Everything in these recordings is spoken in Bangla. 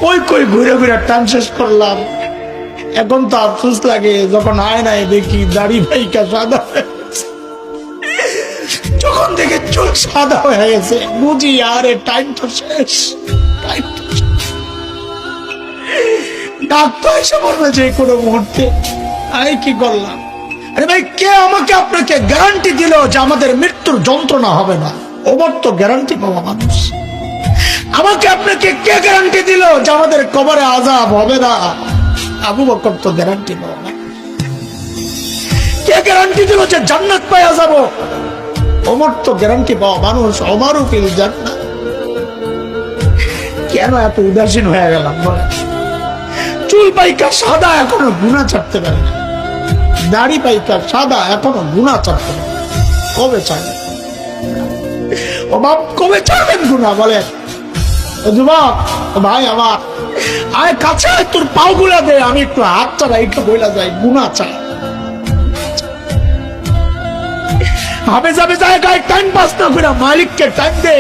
কই কই ঘুরে ঘুরে টান শেষ করলাম। এখন তো আফসোস লাগে যখন আয়নায় দেখি দাড়ি ভাইকা সাদা হয়ে গেছে। যখন দেখে চুল সাদা হয়ে গেছে বুঝি আরে টাইম তো শেষ, টাইম তো শেষ। ডাক্তার এসে বলবে যে কোনো মুহূর্তে। আমি কি করলাম? আরে ভাই, কে আমাকে আপনাকে গ্যারান্টি দিল যে আমাদের মৃত্যুর যন্ত্রণা হবে না? ওবার তো গ্যারান্টি পাওয়া মানুষ। আমাকে আপনাকে কে গ্যারান্টি দিল যে আমাদের কবরে আযাব হবে না? আবু বকর তো গ্যারান্টি পাওয়া না। কে গ্যারান্টি দিল যে জান্নাত পাওয়া যাব? ওমর তো গ্যারান্টি পাওয়া মানুষ। ওমরও ফিল জান্নাত। কেন এত উদাসীন হয়ে গেলাম বলে? চুল পাইকা সাদা এখনো গুনাহ ছাড়তে পারে না, দাড়ি পাইকা সাদা এখনো গুনাহ ছাড়তে পারে। কবে ছাড়বেন? ও বাপ, কবে ছাড়বেন গুনাহ বলেন? ও যুবক, ও ভাই আমার, আয় কাছে আয়, তোর পাও গুলা দে, আমি একটু হাতটা রাইখা বইলা যাই গুনাহ ছাড়। হাবে যাবে জায়গায় টাইম পাস না করে মালিককে টাইম দে।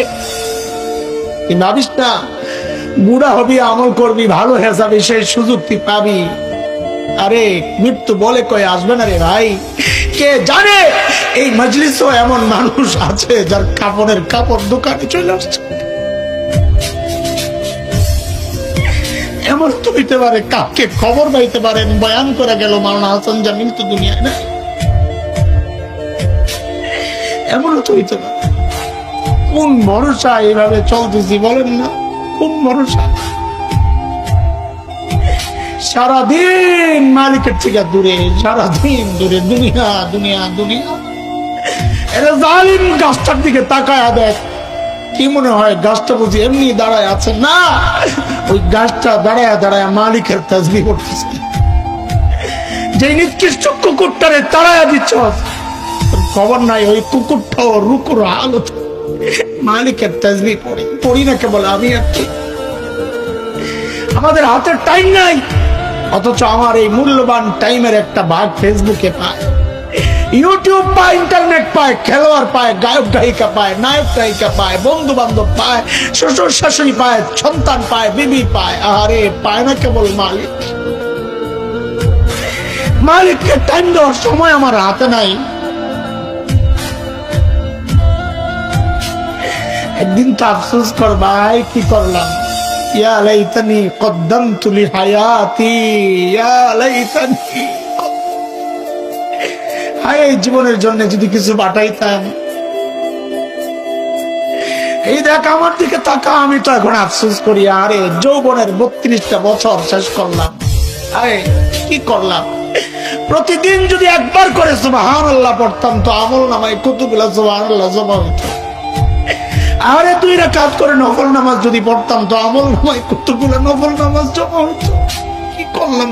তুই ভাবিস না বুড়া হবি, আমল করবি, ভালো হয়ে যাবে, সেই সুযোগ তুই পাবি। আরে মৃত্যু বলে কয়ে আসবে না রে ভাই। কে জানে এই মজলিসও এমন মানুষ আছে যার কাপড়ের কাপড় দোকানে চলে আসছে। এমন তো হইতে পারে কাকে খবর পাইতে পারেন বয়ান করে গেল মাওলানা হাসান জামিল তো দুনিয়ায় না। এমনও তো হইতে পারে। কোন ভরসা এইভাবে চলতেছি বলেন না? কোন ভরসা? সারাদিন মালিকের থেকে দূরে, সারাদিন দূরে, দুনিয়া দুনিয়া দুনিয়া। এরা জালিম গাছটার দিকে তাকায়া দেখ, কি মনে হয় গাছটা বুঝি এমনি দাঁড়ায় আছে? না, ওই গাছটা দাঁড়ায় দাঁড়ায় মালিকের তাসবিহ করতেছে। যে নিকৃষ্ট কুকুরটারে তাড়ায়া দিচ্ছ, খবর নাই ওই কুকুরটাও রুকুর হালত মালিকের তাসবিহ পড়ে। পড়ি না কেবল আমি আর কি? আমাদের হাতের টাইম নাই, অথচ আমার এই মূল্যবান টাইমের একটা ভাগ ফেসবুকে পায়, ইউটিউব পায়, ইন্টারনেট পায়, খেলোয়াড় পায়, গায়ক গায়িকা পায়, নায়ক গায়িকা পায়, বন্ধু বান্ধব পায়, শ্বশুর শাশুড়ি পায়, সন্তান পায়, বিবি পায়। আরে পায় না কেবল মালিক। মালিককে টাইম দেওয়ার সময় আমার হাতে নাই। একদিন তো আফসোস কর ভাই, কি করলাম? ইয়া লাইতানি কদ্দামতু লিহায়াতি, ইয়া লাইতানি। হায়, এই জীবনের জন্য যদি কিছু পাঠাইতাম। এই দেখ আমার দিকে তাকা, আমি তো এখন আফসোস করি। আরে যৌবনের 32টা বছর শেষ করলাম। আরে কি করলাম? প্রতিদিন যদি একবার করে সুবহানাল্লাহ পড়তাম তো আমল নামায় কতগুলা সুবহানাল্লাহ জমা হতো। আরে 2 রাকাত করে নফল নামাজ যদি পড়তাম তো আমল নামায় কতগুলা নফল নামাজ জমা হতো। কি করলাম?